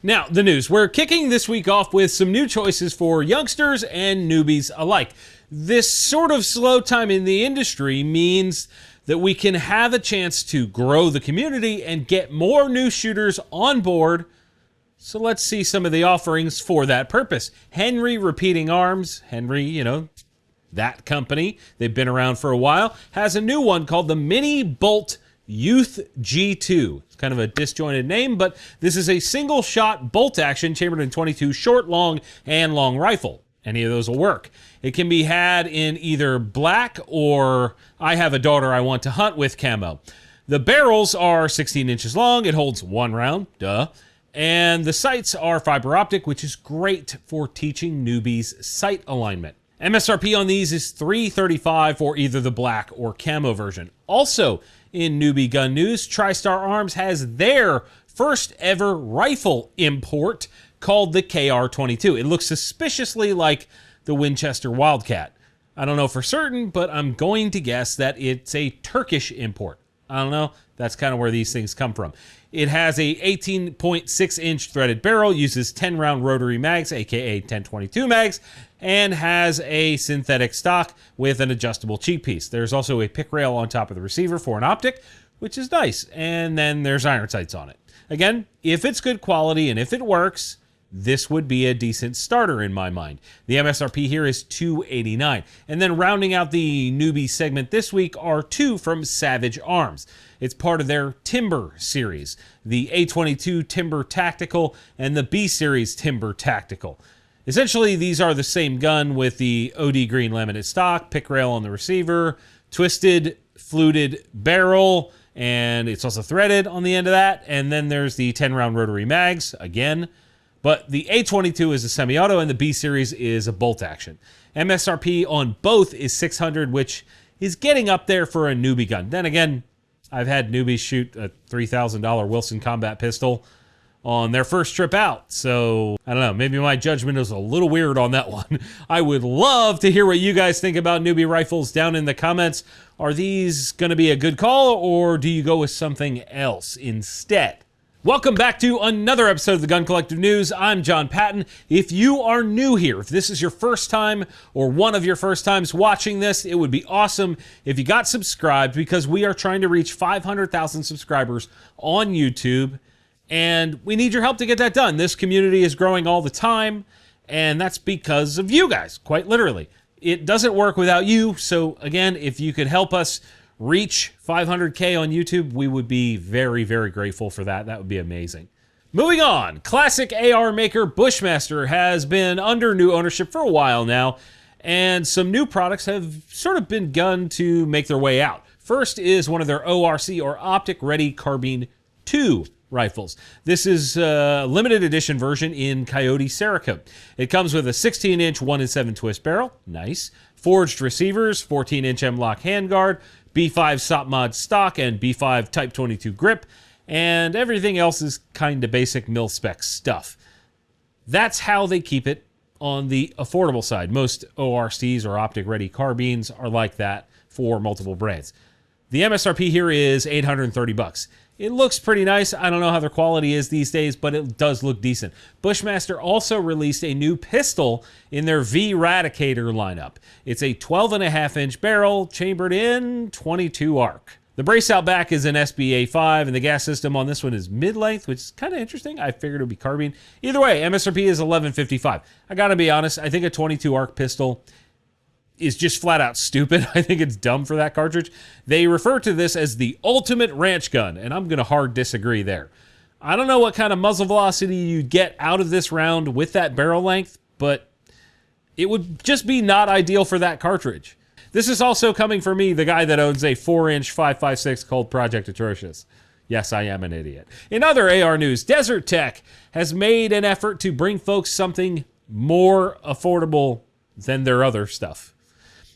Now, the news. We're kicking this week off with some new choices for youngsters and newbies alike. This sort of slow time in the industry means that we can have a chance to grow the community and get more new shooters on board. So let's see some of the offerings for that purpose. Henry Repeating Arms, Henry, that company, they've been around for a while, has a new one called the Mini Bolt Youth G2. It's kind of a disjointed name, but this is a single shot bolt action chambered in 22 short, long, and long rifle. Any of those will work. It can be had in either black or I have a daughter I want to hunt with camo. The barrels are 16 inches long. It holds one round, duh. And the sights are fiber optic, which is great for teaching newbies sight alignment. MSRP on these is $335 for either the black or camo version. Also, in newbie gun news, TriStar Arms has their first ever rifle import called the KR-22. It looks suspiciously like the Winchester Wildcat. I don't know for certain, but I'm going to guess that it's a Turkish import. I don't know. That's kind of where these things come from. It has a 18.6-inch threaded barrel, uses 10-round rotary mags, aka 1022 mags, and has a synthetic stock with an adjustable cheek piece. There's also a pick rail on top of the receiver for an optic, which is nice. And then there's iron sights on it. Again, if it's good quality and if it works, this would be a decent starter in my mind. The MSRP here is $289. And then rounding out the newbie segment this week are two from Savage Arms. It's part of their Timber series, the A22 Timber Tactical and the B Series Timber Tactical. Essentially, these are the same gun with the OD green laminate stock, pick rail on the receiver, twisted, fluted barrel, and it's also threaded on the end of that. And then there's the 10-round rotary mags, again. But the A22 is a semi-auto and the B Series is a bolt action. MSRP on both is $600, which is getting up there for a newbie gun. Then again, I've had newbies shoot a $3,000 Wilson combat pistol on their first trip out. So, I don't know, maybe my judgment is a little weird on that one. I would love to hear what you guys think about newbie rifles down in the comments. Are these going to be a good call, or do you go with something else instead? Welcome back to another episode of the Gun Collective News. I'm John Patton. If you are new here, if this is your first time or one of your first times watching this, it would be awesome if you got subscribed, because we are trying to reach 500,000 subscribers on YouTube, and we need your help to get that done. This community is growing all the time, and that's because of you guys, quite literally. It doesn't work without you, so again, if you could help us reach 500K on YouTube, we would be very, very grateful for that. That would be amazing. Moving on, classic AR maker Bushmaster has been under new ownership for a while now, and some new products have sort of begun to make their way out. First is one of their ORC, or Optic Ready Carbine 2 rifles. This is a limited edition version in Coyote Cerakote. It comes with a 16-inch 1-in-7 twist barrel, nice, forged receivers, 14-inch M-LOK handguard, B5 SOP mod stock, and B5 Type 22 grip, and everything else is kind of basic mil-spec stuff. That's how they keep it on the affordable side. Most ORCs, or Optic Ready Carbines, are like that for multiple brands. The MSRP here is $830. It looks pretty nice. I don't know how their quality is these days, but it does look decent. Bushmaster also released a new pistol in their V-Radicator lineup. It's a 12.5-inch barrel chambered in 22 arc. The brace out back is an SBA5, and the gas system on this one is mid-length, which is kind of interesting. I figured it would be carbine. Either way, MSRP is $1155. I gotta be honest, I think a 22 arc pistol is just flat out stupid. I think it's dumb for that cartridge. They refer to this as the ultimate ranch gun, and I'm gonna hard disagree there. I don't know what kind of muzzle velocity you get out of this round with that barrel length, but it would just be not ideal for that cartridge. This is also coming from me, the guy that owns a 4-inch 5.56 called Project Atrocious. Yes, I am an idiot. In other AR news, Desert Tech has made an effort to bring folks something more affordable than their other stuff.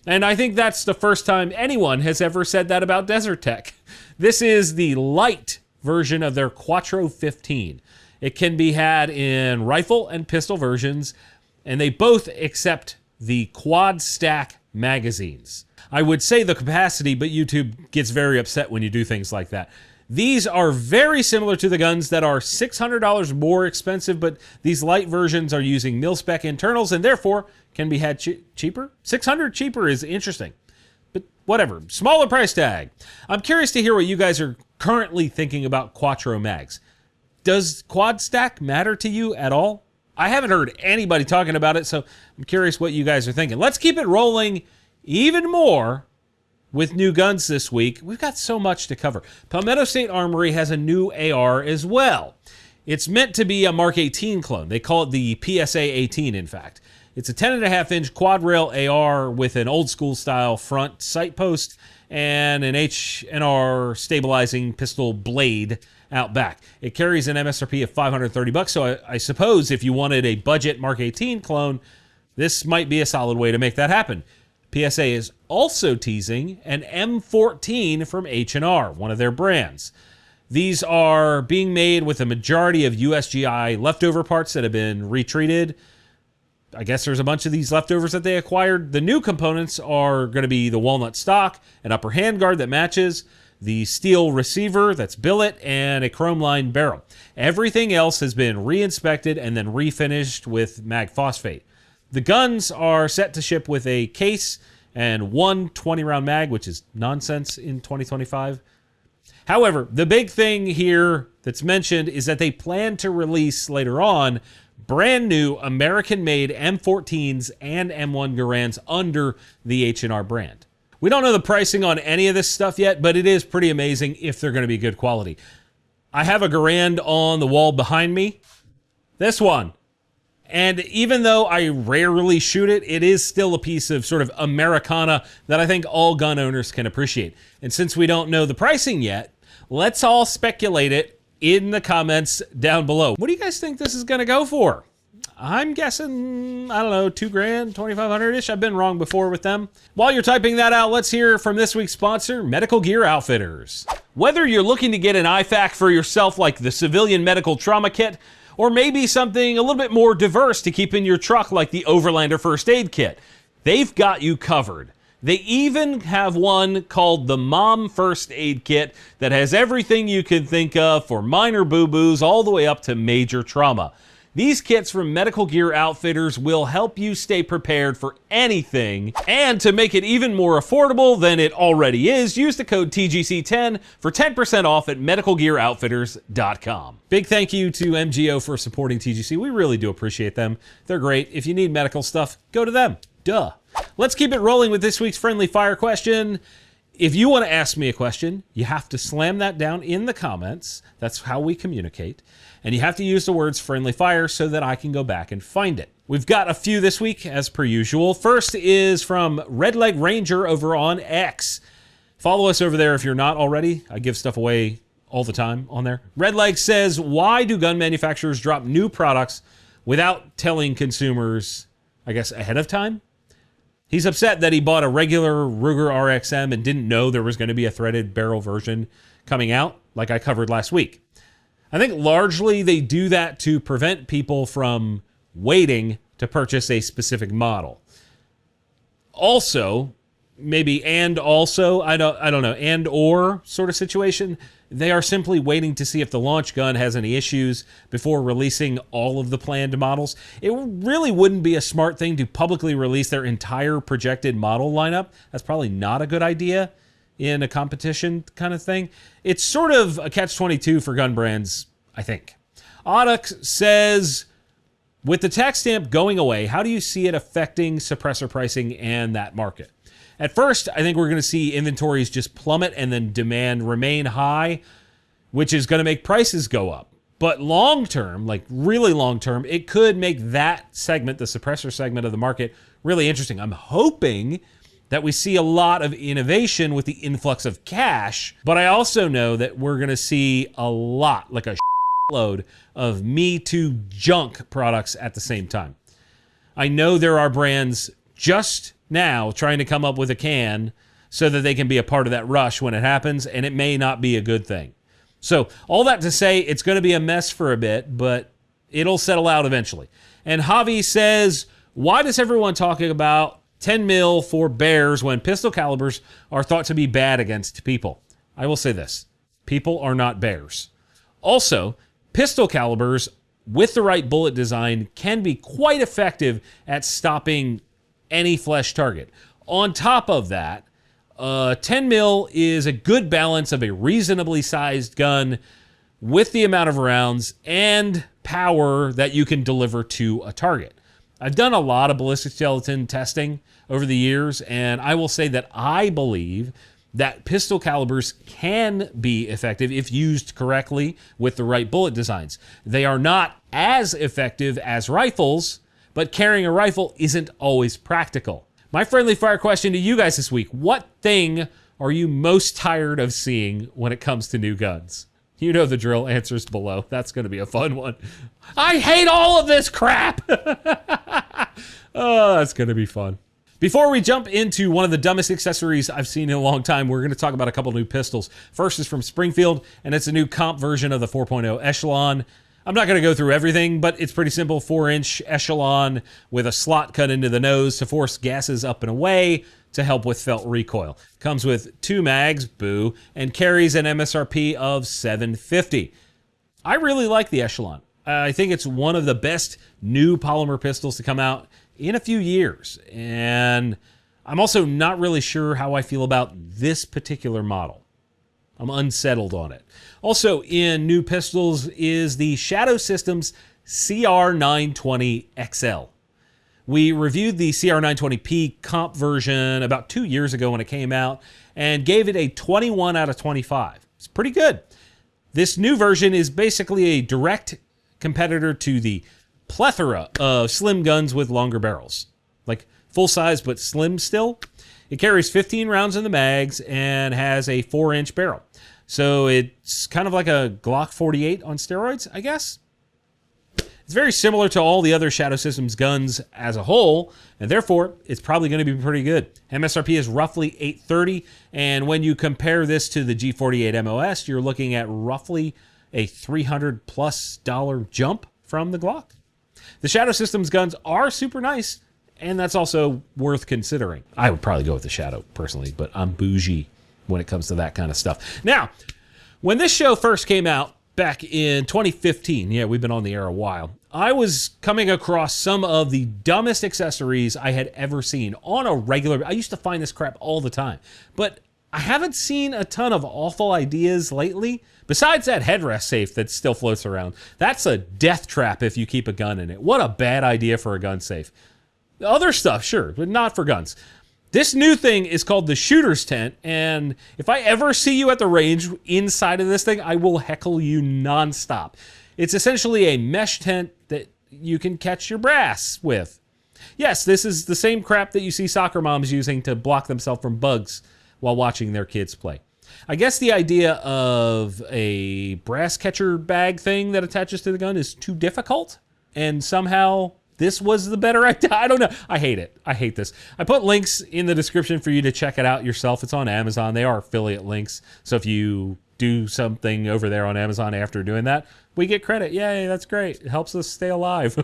And I think that's the first time anyone has ever said that about Desert Tech. This is the light version of their Quattro 15. It can be had in rifle and pistol versions, and they both accept the quad stack magazines. I would say the capacity, but YouTube gets very upset when you do things like that. These are very similar to the guns that are $600 more expensive, but these light versions are using mil-spec internals and therefore can be had cheaper. $600 cheaper is interesting, but whatever. Smaller price tag. I'm curious to hear what you guys are currently thinking about Quattro mags. Does quad stack matter to you at all? I haven't heard anybody talking about it, so I'm curious what you guys are thinking. Let's keep it rolling even more with new guns this week. We've got so much to cover. Palmetto State Armory has a new AR as well. It's meant to be a Mark 18 clone. They call it the PSA 18, in fact. It's a 10.5-inch quad rail AR with an old school style front sight post and an H&R stabilizing pistol blade out back. It carries an MSRP of $530, so I suppose if you wanted a budget Mark 18 clone, this might be a solid way to make that happen. PSA is also teasing an M14 from H&R, one of their brands. These are being made with a majority of USGI leftover parts that have been retreated. I guess there's a bunch of these leftovers that they acquired. The new components are going to be the walnut stock, an upper handguard that matches, the steel receiver that's billet, and a chrome lined barrel. Everything else has been re-inspected and then refinished with mag phosphate. The guns are set to ship with a case and one 20-round mag, which is nonsense in 2025. However, the big thing here that's mentioned is that they plan to release later on brand new American-made M14s and M1 Garands under the H&R brand. We don't know the pricing on any of this stuff yet, but it is pretty amazing if they're going to be good quality. I have a Garand on the wall behind me. This one. And even though I rarely shoot it, it is still a piece of sort of Americana that I think all gun owners can appreciate. And since we don't know the pricing yet, let's all speculate it in the comments down below. What do you guys think this is going to go for? I'm guessing, I don't know, $2,000, $2,500-ish. I've been wrong before with them. While you're typing that out, let's hear from this week's sponsor, Medical Gear Outfitters. Whether you're looking to get an IFAK for yourself like the Civilian Medical Trauma Kit, or maybe something a little bit more diverse to keep in your truck like the Overlander First Aid Kit, they've got you covered. They even have one called the Mom First Aid Kit that has everything you can think of for minor boo-boos all the way up to major trauma. These kits from Medical Gear Outfitters will help you stay prepared for anything, and to make it even more affordable than it already is, use the code TGC10 for 10% off at medicalgearoutfitters.com. Big thank you to MGO for supporting TGC. We really do appreciate them. They're great. If you need medical stuff, go to them. Duh. Let's keep it rolling with this week's friendly fire question. If you want to ask me a question, you have to slam that down in the comments. That's how we communicate. And you have to use the words friendly fire so that I can go back and find it. We've got a few this week, as per usual. First is from Red Leg Ranger over on X. Follow us over there if you're not already. I give stuff away all the time on there. Red Leg says, why do gun manufacturers drop new products without telling consumers, I guess, ahead of time? He's upset that he bought a regular Ruger RXM and didn't know there was going to be a threaded barrel version coming out, like I covered last week. I think largely they do that to prevent people from waiting to purchase a specific model. Also, maybe and also, I don't know, and or sort of situation, they are simply waiting to see if the launch gun has any issues before releasing all of the planned models. It really wouldn't be a smart thing to publicly release their entire projected model lineup. That's probably not a good idea in a competition kind of thing. It's sort of a catch-22 for gun brands, I think. Oddux says, with the tax stamp going away, how do you see it affecting suppressor pricing and that market? At first, I think we're going to see inventories just plummet and then demand remain high, which is going to make prices go up. But long term, like really long term, it could make that segment, the suppressor segment of the market, really interesting. I'm hoping that we see a lot of innovation with the influx of cash, but I also know that we're going to see a lot, like a load of Me Too junk products at the same time. I know there are brands just now trying to come up with a can so that they can be a part of that rush when it happens, and it may not be a good thing. So all that to say, it's going to be a mess for a bit, but it'll settle out eventually. And Javi says, why does everyone talking about 10 mil for bears when pistol calibers are thought to be bad against people? I will say this. People are not bears. Also, pistol calibers with the right bullet design can be quite effective at stopping any flesh target. On top of that, 10 mil is a good balance of a reasonably sized gun with the amount of rounds and power that you can deliver to a target. I've done a lot of ballistic gelatin testing over the years, and I will say that I believe that pistol calibers can be effective if used correctly with the right bullet designs. They are not as effective as rifles, but carrying a rifle isn't always practical. My friendly fire question to you guys this week: what thing are you most tired of seeing when it comes to new guns? You know the drill, answers below. That's going to be a fun one. I hate all of this crap. Oh, that's going to be fun. Before we jump into one of the dumbest accessories I've seen in a long time, we're going to talk about a couple new pistols. First is from Springfield, and it's a new comp version of the 4.0 Echelon. I'm not going to go through everything, but it's pretty simple. 4-inch Echelon with a slot cut into the nose to force gases up and away to help with felt recoil. Comes with 2 mags, boo, and carries an MSRP of $750. I really like the Echelon. I think it's one of the best new polymer pistols to come out in a few years. And I'm also not really sure how I feel about this particular model. I'm unsettled on it. Also in new pistols is the Shadow Systems CR920XL. We reviewed the CR920P comp version about 2 years ago when it came out and gave it a 21 out of 25. It's pretty good. This new version is basically a direct competitor to the plethora of slim guns with longer barrels. Like full size but slim still. It carries 15 rounds in the mags and has a 4-inch barrel. So it's kind of like a Glock 48 on steroids, I guess. It's very similar to all the other Shadow Systems guns as a whole, and therefore it's probably going to be pretty good. MSRP is roughly $830, and when you compare this to the G48 MOS, you're looking at roughly a $300+ jump from the Glock. The Shadow Systems guns are super nice, and that's also worth considering. I would probably go with the Shadow personally, but I'm bougie when it comes to that kind of stuff. Now, when this show first came out back in 2015, yeah, we've been on the air a while, I was coming across some of the dumbest accessories I had ever seen on a regular. I used to find this crap all the time, but I haven't seen a ton of awful ideas lately. Besides that headrest safe that still floats around. That's a death trap if you keep a gun in it. What a bad idea for a gun safe. Other stuff, sure, but not for guns. This new thing is called the shooter's tent, and if I ever see you at the range inside of this thing, I will heckle you nonstop. It's essentially a mesh tent that you can catch your brass with. Yes, this is the same crap that you see soccer moms using to block themselves from bugs while watching their kids play. I guess the idea of a brass catcher bag thing that attaches to the gun is too difficult, and somehow this was the better idea. I don't know. I hate it. I hate this. I put links in the description for you to check it out yourself. It's on Amazon. They are affiliate links, so if you do something over there on Amazon after doing that, we get credit. Yay, that's great. It helps us stay alive.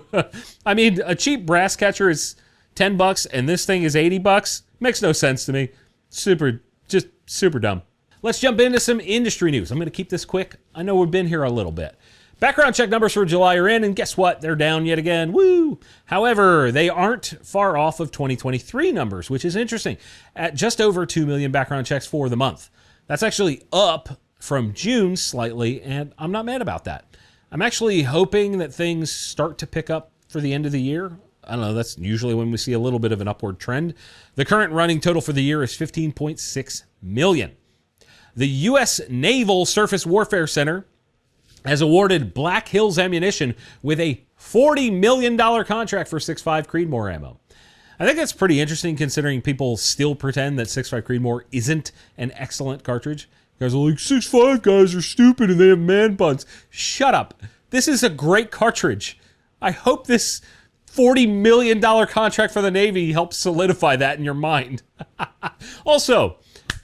I mean, a cheap brass catcher is $10 and this thing is $80. Makes no sense to me. Just super dumb. Let's jump into some industry news. I'm going to keep this quick. I know we've been here a little bit. Background check numbers for July are in, and guess what? They're down yet again. Woo! However, they aren't far off of 2023 numbers, which is interesting, at just over 2 million background checks for the month. That's actually up from June slightly, and I'm not mad about that. I'm actually hoping that things start to pick up for the end of the year. I don't know, that's usually when we see a little bit of an upward trend. The current running total for the year is 15.6 million. The U.S. Naval Surface Warfare Center has awarded Black Hills Ammunition with a $40 million contract for 6.5 Creedmoor ammo. I think that's pretty interesting considering people still pretend that 6.5 Creedmoor isn't an excellent cartridge. Guys are like, 6.5 guys are stupid and they have man buns. Shut up. This is a great cartridge. I hope this $40 million contract for the Navy helps solidify that in your mind. Also,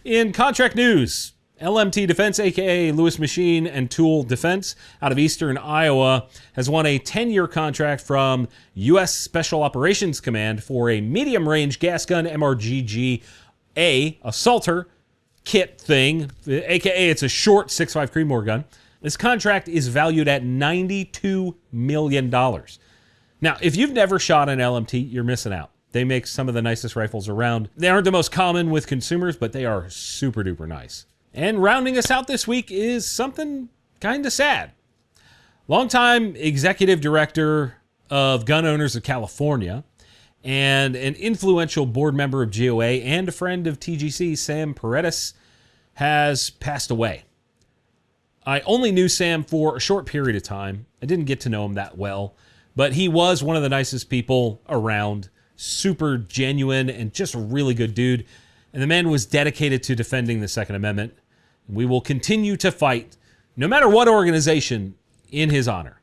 in contract news, LMT Defense, aka Lewis Machine and Tool Defense, out of eastern Iowa, has won a 10-year contract from U.S. Special Operations Command for a medium-range gas gun MRGG-A assaulter kit thing, aka it's a short 6.5 Creedmoor gun. This contract is valued at $92 million. Now, if you've never shot an LMT, you're missing out. They make some of the nicest rifles around. They aren't the most common with consumers, but they are super duper nice. And rounding us out this week is something kind of sad. Longtime executive director of Gun Owners of California and an influential board member of GOA and a friend of TGC, Sam Paredes, has passed away. I only knew Sam for a short period of time. I didn't get to know him that well, but he was one of the nicest people around, super genuine and just a really good dude. And the man was dedicated to defending the Second Amendment. We will continue to fight, no matter what organization, in his honor.